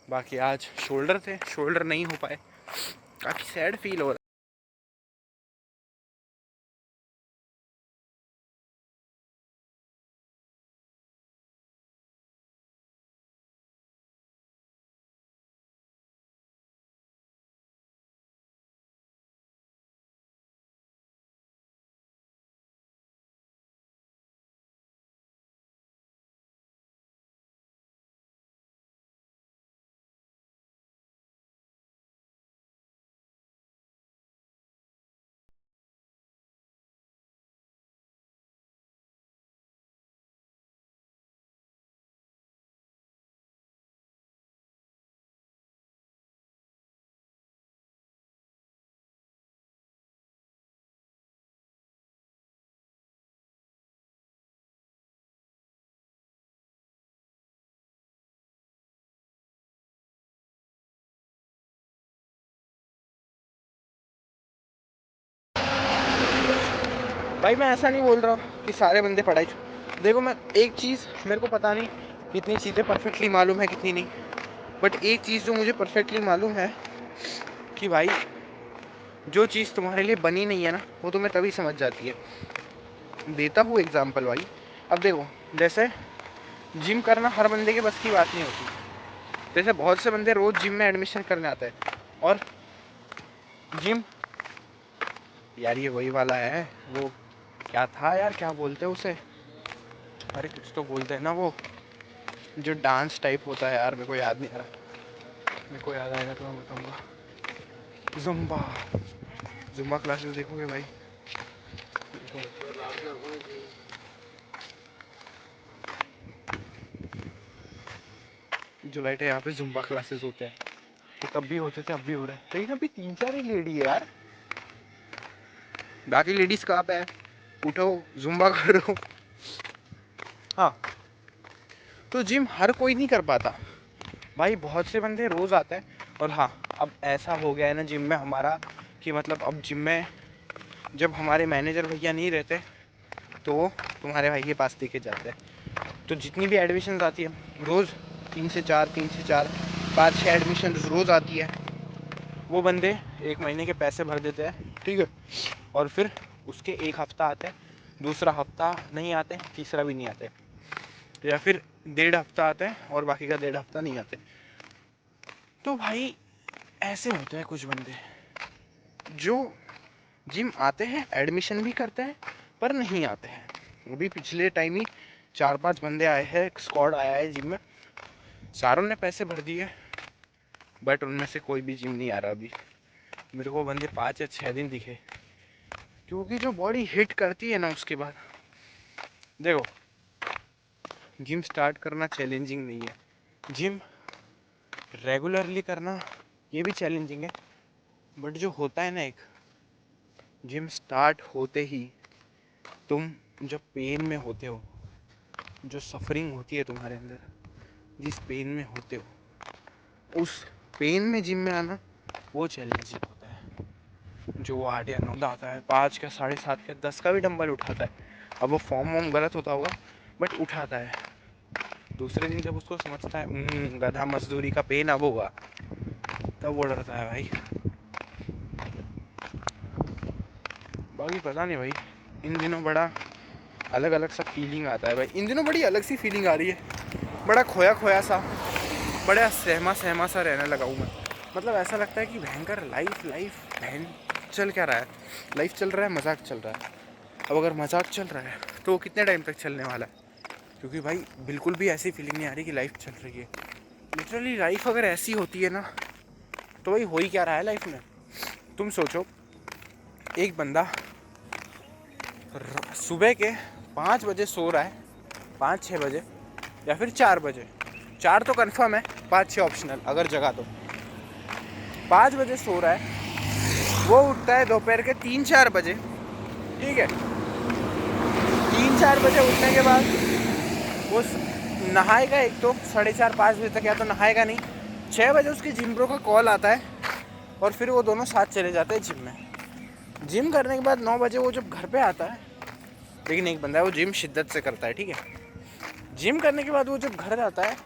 बाकी आज शोल्डर थे, शोल्डर नहीं हो पाए, काफ़ी सैड फील हो रहा है। भाई मैं ऐसा नहीं बोल रहा हूँ कि सारे बंदे पढ़ाई, देखो मैं एक चीज़, मेरे को पता नहीं कितनी चीज़ें परफेक्टली मालूम है कितनी नहीं, बट एक चीज़ जो मुझे परफेक्टली मालूम है कि भाई जो चीज़ तुम्हारे लिए बनी नहीं है ना, वो तुम्हें तभी समझ जाती है। देता हूँ एग्जाम्पल भाई, अब देखो जैसे जिम करना हर बंदे के बस की बात नहीं होती। जैसे बहुत से बंदे रोज़ जिम में एडमिशन करने आते हैं, और जिम, यार ये वही वाला है, वो क्या था यार, क्या बोलते हैं उसे, अरे कुछ तो बोलते हैं ना, वो जो डांस टाइप होता है यार, मेरे को याद नहीं आ रहा, मेरे को याद आएगा तो मैं बताऊँगा। जुम्बा, जुम्बा क्लासेस देखोगे भाई, जुलाई है यहाँ पे जुम्बा क्लासेस होते हैं, तो तब भी होते थे, अब भी हो रहे हैं, लेकिन अभी 3-4 ही लेडी है यार, बाकी लेडीज कहाँ पे है, उठो जुम्बा करो। हाँ, तो जिम हर कोई नहीं कर पाता भाई, बहुत से बंदे रोज़ आते हैं। और हाँ, अब ऐसा हो गया है ना जिम में हमारा, कि मतलब अब जिम में जब हमारे मैनेजर भैया नहीं रहते तो वो तुम्हारे भाई के पास लेके जाते हैं। तो जितनी भी एडमिशन आती है रोज़ 3 से 4, 3 से 4, 5-6 एडमिशन रोज़ आती है, वो बंदे 1 महीने के पैसे भर देते हैं, ठीक है, और फिर उसके एक हफ्ता आते हैं, दूसरा हफ्ता नहीं आते, तीसरा भी नहीं आते, या फिर 1.5 हफ्ता आते हैं और बाकी का 1.5 हफ्ता नहीं आते। तो भाई ऐसे होते हैं कुछ बंदे जो जिम आते हैं, एडमिशन भी करते हैं, पर नहीं आते हैं। अभी पिछले टाइम ही 4-5 बंदे आए हैं, एक स्क्वाड आया है जिम में, सारों ने पैसे भर दिए, बट उनमें से कोई भी जिम नहीं आ रहा अभी। मेरे को बंदे 5 या 6 दिन दिखे, क्योंकि जो बॉडी हिट करती है ना उसके बाद, देखो जिम स्टार्ट करना चैलेंजिंग नहीं है, जिम रेगुलरली करना ये भी चैलेंजिंग है, बट जो होता है ना, एक जिम स्टार्ट होते ही तुम जब पेन में होते हो, जो सफरिंग होती है तुम्हारे अंदर, जिस पेन में होते हो, उस पेन में जिम में आना वो चैलेंजिंग होता है। जो 8 या 9 आता है, 5 का, 7.5 का, 10 का भी डंबल उठाता है, अब वो फॉर्म वॉर्म गलत होता होगा बट उठाता है, दूसरे दिन जब उसको समझता है गधा मजदूरी का पेन अब होगा, तब वो डरता है भाई। बाकी पता नहीं भाई, इन दिनों बड़ा अलग अलग सा फीलिंग आता है भाई, इन दिनों बड़ी अलग सी फीलिंग आ रही है, बड़ा खोया खोया सा, बड़ा सहमा सहमा सा रहने लगा हूँ मैं। मतलब ऐसा लगता है कि भयंकर लाइफ बहन चल क्या रहा है, लाइफ चल रहा है, मजाक चल रहा है। अब अगर मजाक चल रहा है तो वो कितने टाइम तक चलने वाला है, क्योंकि भाई बिल्कुल भी ऐसी फीलिंग नहीं आ रही कि लाइफ चल रही है। लिटरली लाइफ अगर ऐसी होती है ना, तो भाई हो ही क्या रहा है लाइफ में। तुम सोचो, एक बंदा सुबह के 5 बजे सो रहा है, 5-6 बजे, या फिर 4 बजे, 4 तो कंफर्म है, 5-6 ऑप्शनल अगर जगा तो, 5 बजे सो रहा है, वो उठता है दोपहर के 3-4 बजे, ठीक है, 3-4 बजे उठने के बाद वो नहाएगा, एक तो 4:30-5 बजे तक, या तो नहाएगा नहीं, 6 बजे उसके जिम ब्रो का कॉल आता है, और फिर वो दोनों साथ चले जाते हैं जिम में। जिम करने के बाद 9 बजे वो जब घर पे आता है, लेकिन एक बंदा है वो जिम शिद्दत से करता है, ठीक है, जिम करने के बाद वो जब घर आता है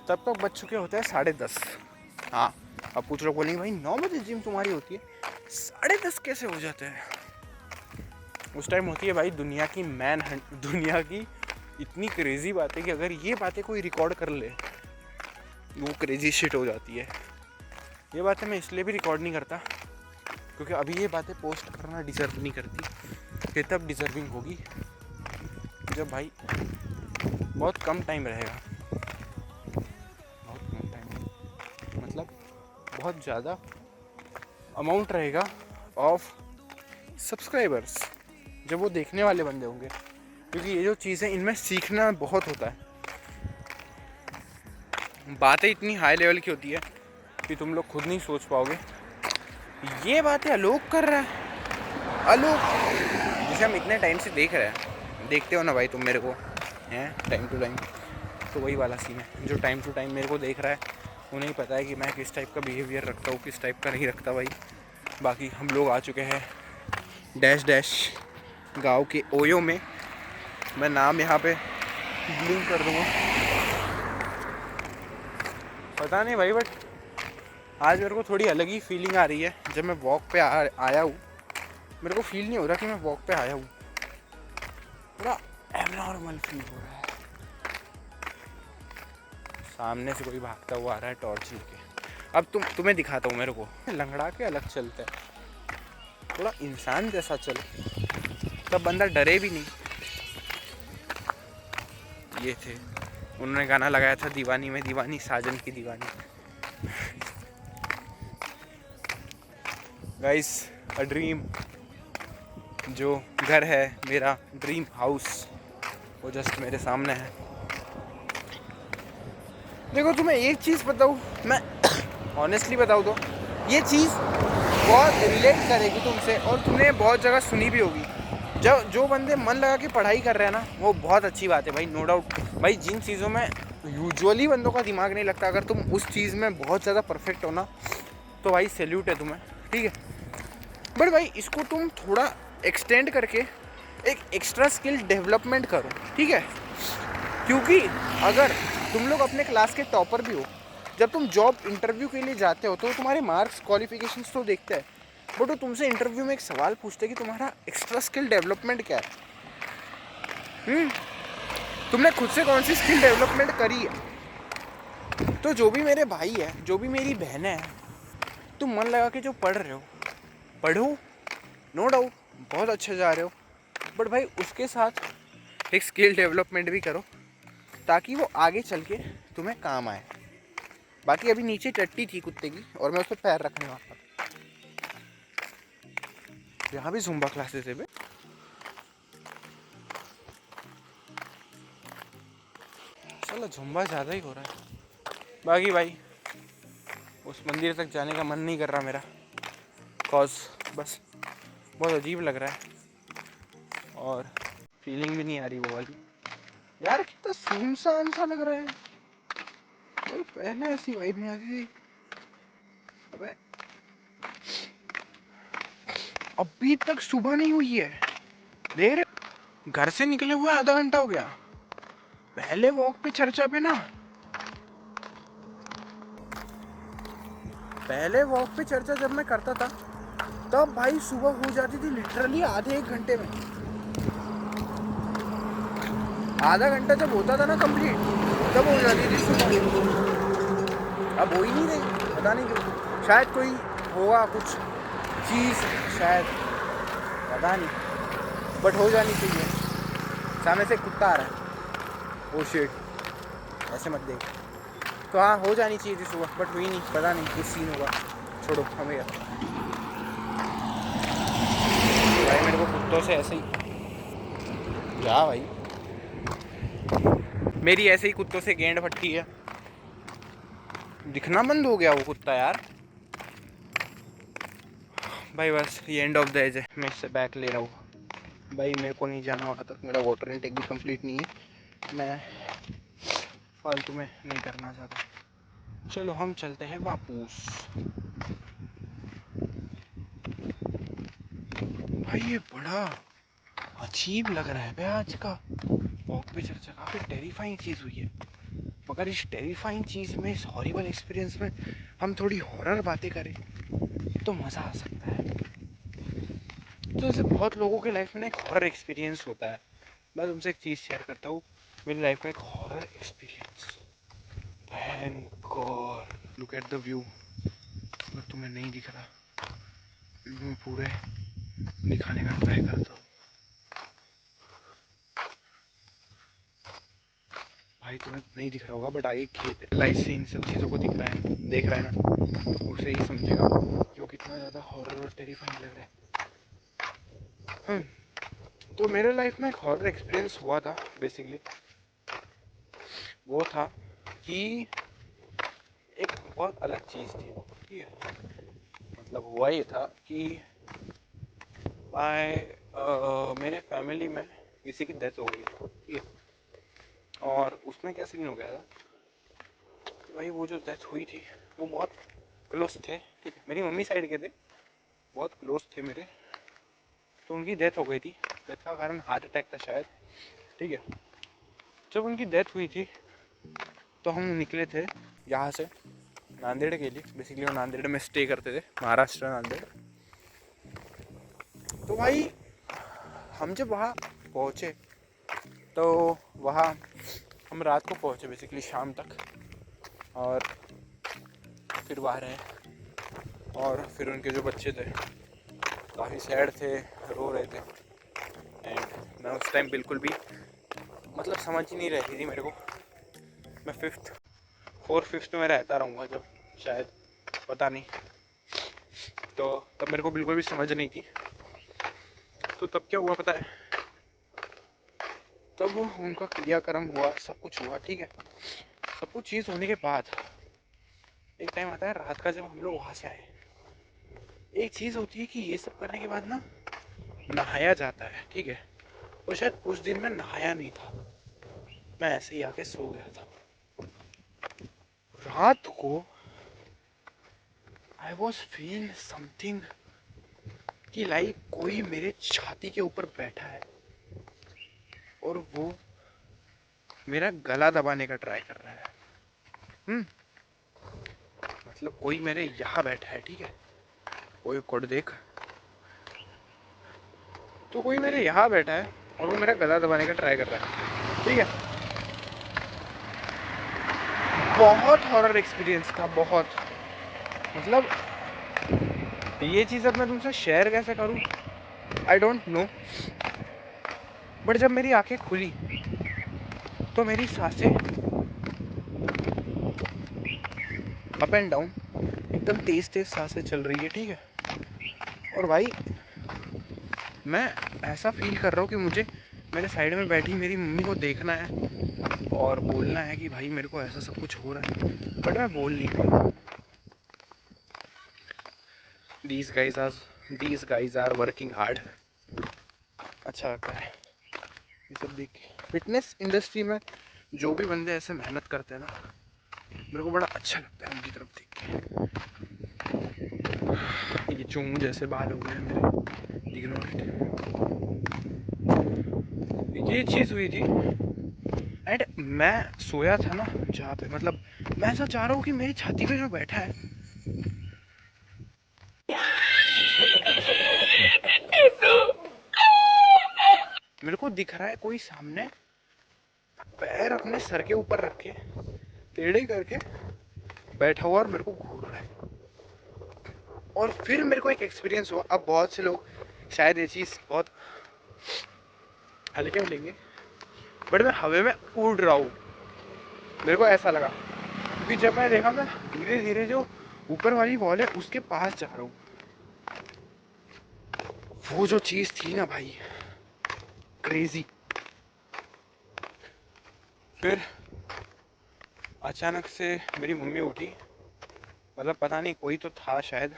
तब तक बज चुके होते हैं 10:30। हाँ, अब कुछ लोग बोलेंगे भाई 9 बजे जिम तुम्हारी होती है, 10:30 कैसे हो जाते हैं? उस टाइम होती है भाई दुनिया की दुनिया की इतनी क्रेजी बातें कि अगर ये बातें कोई रिकॉर्ड कर ले वो क्रेजी शिट हो जाती है। ये बातें मैं इसलिए भी रिकॉर्ड नहीं करता क्योंकि अभी ये बातें पोस्ट करना डिज़र्व नहीं करती। ये तब डिज़र्विंग होगी जब भाई बहुत कम टाइम रहेगा, बहुत कम टाइम, मतलब बहुत ज़्यादा अमाउंट रहेगा ऑफ सब्सक्राइबर्स जब वो देखने वाले बंदे होंगे। क्योंकि ये जो चीज़ें इनमें सीखना बहुत होता है। बातें इतनी हाई लेवल की होती है कि तुम लोग खुद नहीं सोच पाओगे। ये बातें आलोक कर रहा है, आलोक जिसे हम इतने टाइम से देख रहे हैं, देखते हो ना भाई तुम मेरे को हैं टाइम टू टाइम, तो वही वाला सीन है। जो टाइम टू टाइम मेरे को देख रहा है उन्हें ही पता है कि मैं किस टाइप का बिहेवियर रखता हूँ, किस टाइप का नहीं रखता भाई। बाकी हम लोग आ चुके हैं डैश डैश गांव के ओयो में। मैं नाम यहाँ पे ब्लिंक कर दूँगा, पता नहीं भाई, बट आज मेरे को थोड़ी अलग ही फीलिंग आ रही है। जब मैं वॉक पे आया हूँ, मेरे को फील नहीं हो रहा कि मैं वॉक पे आया हूँ, थोड़ा एबनॉर्मल फील हो रहा है। सामने से कोई भागता हुआ आ रहा है टॉर्च लेके। अब तुम्हें दिखाता हूँ। मेरे को लंगड़ा के अलग चलता है, थोड़ा इंसान जैसा चल, तब बंदा डरे भी नहीं। ये थे, उन्होंने गाना लगाया था दीवानी में दीवानी, साजन की दीवानी। गाइस, अ ड्रीम, जो घर है मेरा ड्रीम हाउस, वो जस्ट मेरे सामने है। देखो तुम्हें एक चीज़ बताऊँ, मैं ऑनेस्टली बताऊँ तो ये चीज़ बहुत रिलेट करेगी तुमसे, और तुमने बहुत जगह सुनी भी होगी। जब जो बंदे मन लगा के पढ़ाई कर रहे हैं ना, वो बहुत अच्छी बात है भाई, नो डाउट। भाई जिन चीज़ों में यूजुअली बंदों का दिमाग नहीं लगता, अगर तुम उस चीज़ में बहुत ज़्यादा परफेक्ट हो ना, तो भाई सैल्यूट है तुम्हें, ठीक है। बट भाई इसको तुम थोड़ा एक्सटेंड करके एक एक्स्ट्रा स्किल डेवलपमेंट करो, ठीक है। क्योंकि अगर तुम लोग अपने क्लास के टॉपर भी हो, जब तुम जॉब इंटरव्यू के लिए जाते हो तो तुम्हारे मार्क्स क्वालिफिकेशंस तो देखते हैं, बट वो तुमसे इंटरव्यू में एक सवाल पूछते हैं कि तुम्हारा एक्स्ट्रा स्किल डेवलपमेंट क्या है। तुमने खुद से कौन सी स्किल डेवलपमेंट करी है? तो जो भी मेरे भाई है, जो भी मेरी बहनें हैं, तुम मन लगा के जो पढ़ रहे हो, पढ़ो, नो डाउट बहुत अच्छे जा रहे हो, बट भाई उसके साथ एक स्किल डेवलपमेंट भी करो ताकि वो आगे चल के तुम्हें काम आए। बाकी अभी नीचे टट्टी थी कुत्ते की और मैं उस पर पैर रखने वाला था। यहाँ भी ज़ुम्बा क्लासेस है बे। चलो ज़ुम्बा ज़्यादा ही हो रहा है। बाकी भाई उस मंदिर तक जाने का मन नहीं कर रहा मेरा, कॉज बस बहुत अजीब लग रहा है और फीलिंग भी नहीं आ रही वो वाली। यार कितना सुनसान सा लग रहा है, तो पहले ऐसी वाइब नहीं आती थी। अबे अभी तक सुबह नहीं हुई है, देख रहे, घर से निकले हुए आधा घंटा हो गया। पहले वॉक पे चर्चा पे ना, पहले वॉक पे चर्चा जब मैं करता था तब भाई सुबह हो जाती थी लिटरली आधे 1 घंटे में। आधा घंटा जब होता था ना कंप्लीट, तब हो जाती थी सुबह। अब हो ही नहीं रही, पता नहीं क्यों। शायद कोई होगा कुछ चीज़, शायद, पता नहीं, बट हो जानी चाहिए। सामने से कुत्ता आ रहा है, ओ शिट, ऐसे मत देख। तो हाँ, हो जानी चाहिए थी सुबह, बट हुई नहीं, पता नहीं किस सीन होगा, छोड़ो हमें यार। भाई मेरे को कुत्तों से ऐसे ही, क्या भाई मेरी ऐसे ही कुत्तों से गेंद फटती है, दिखना बंद हो गया वो कुत्ता यार। भाई बस ये एंड ऑफ द एज है, मैं इससे बैक ले रहा हूँ भाई, मेरे को नहीं जाना वहाँ तक, मेरा वाटर इनटेक भी कंप्लीट नहीं है, मैं फालतू में नहीं करना चाहता। चलो हम चलते हैं वापस। भाई ये बड़ा अजीब लग रहा है भाई आज का वॉक पे चर्चा, काफ़ी टेरिफाइंग चीज़ हुई है। मगर इस टेरिफाइंग चीज़ में, इस हॉरिबल एक्सपीरियंस में हम थोड़ी हॉरर बातें करें तो मज़ा आ सकता है। तो ऐसे बहुत लोगों के लाइफ में एक हॉरर एक्सपीरियंस होता है। मैं तुमसे एक चीज़ शेयर करता हूँ, मेरी लाइफ में एक horror experience. God look at the view. अगर तुम्हें नहीं दिख रहा, मैं पूरे दिखाने का ट्राई करता हूँ। भाई तुम्हें नहीं दिख रहा होगा, बट आगे खेत लाइट से इन सब चीज़ों को दिख रहा है, देख रहा है ना, तो उसे ही समझेगा कि वो कितना ज़्यादा हॉरर और टेरिफाइंग लग रहा है। तो मेरे लाइफ में एक हॉरर एक्सपीरियंस हुआ था। बेसिकली वो था कि एक बहुत अलग चीज़ थी, ठीक है। मतलब हुआ ये था कि मेरे फैमिली में किसी की डेथ हो गई, ठीक है। और उसमें क्या सीन हो गया था कि भाई वो जो डेथ हुई थी वो बहुत क्लोज थे, ठीक है। मेरी मम्मी साइड के थे, बहुत क्लोज थे मेरे। तो उनकी डेथ हो गई थी। डेथ का कारण हार्ट अटैक था शायद, ठीक है। जब उनकी डेथ हुई थी तो हम निकले थे यहाँ से नांदेड़ के लिए। बेसिकली वो नांदेड़ में स्टे करते थे, महाराष्ट्र नांदेड़। तो भाई हम जब वहाँ पहुँचे तो वहाँ हम रात को पहुँचे, बेसिकली शाम तक। और फिर वहाँ रहे, और फिर उनके जो बच्चे थे काफ़ी सैड थे, रो रहे थे। एंड मैं उस टाइम बिल्कुल भी मतलब समझ ही नहीं रही थी मेरे को। मैं फोर्थ फिफ्थ में रहता रहूँगा जब, शायद, पता नहीं। तो तब मेरे को बिल्कुल भी समझ नहीं थी। तो तब क्या हुआ पता है, तब उनका क्रियाक्रम हुआ, सब कुछ हुआ, ठीक है। सब कुछ चीज़ होने के बाद एक टाइम आता है रात का, जब हम लोग वहाँ से आए। एक चीज़ होती है कि ये सब करने के बाद ना नहाया जाता है, ठीक है। और शायद उस दिन मैं नहाया नहीं था, मैं ऐसे ही आके सो गया था। रात को आई वॉज फील समथिंग कि लाइक कोई मेरे छाती के ऊपर बैठा है और वो मेरा गला दबाने का ट्राई कर रहा है। मतलब कोई मेरे यहाँ बैठा है, ठीक है। कोई कोड देख, तो कोई मेरे यहाँ बैठा है और वो मेरा गला दबाने का ट्राई कर रहा है, ठीक है। बहुत हॉरर एक्सपीरियंस था, बहुत। मतलब ये चीज़ अब मैं तुमसे शेयर कैसे करूँ, आई डोंट नो। बट जब मेरी आंखें खुली तो मेरी सांसें अप एंड डाउन, एकदम तेज तेज सांसें चल रही है, ठीक है। और भाई मैं ऐसा फील कर रहा हूँ कि मुझे मेरे साइड में बैठी मेरी मम्मी को देखना है और बोलना है कि भाई मेरे को ऐसा सब कुछ हो रहा है, बट मैं बोल नहीं पाऊँ। these guys are working hard। अच्छा लगता है ये सब देख के। फिटनेस इंडस्ट्री में जो भी बंदे ऐसे मेहनत करते हैं ना, मेरे को बड़ा अच्छा लगता है उनकी तरफ देख के। ये चूं जैसे बाल हो गए मेरे, इग्नोर इट। ये चीज़ हुई थी एंड मैं सोया था ना जहाँ पे, मतलब मैं ऐसा चाह रहा हूँ कि मेरी छाती पे जो बैठा है, मेरे को दिख रहा है कोई सामने पैर अपने सर के ऊपर रख के टेढ़े करके बैठा हुआ और मेरे को घूर रहा है। और फिर मेरे को एक एक्सपीरियंस हुआ। अब बहुत से लोग शायद ये चीज़ बहुत हल्के में लेंगे, बट मैं हवा में उड़ रहा हूँ, मेरे को ऐसा लगा। क्योंकि जब मैं देखा मैं धीरे धीरे जो ऊपर वाली वॉल है उसके पास जा रहा हूँ। वो जो चीज़ थी ना भाई, क्रेजी। फिर अचानक से मेरी मम्मी उठी, मतलब पता नहीं कोई तो था शायद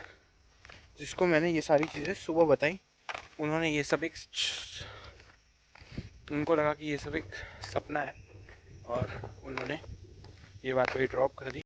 जिसको मैंने ये सारी चीज़ें सुबह बताई। उन्होंने ये सब एक, उनको लगा कि ये सब एक सपना है और उन्होंने ये बात वही ड्रॉप कर दी।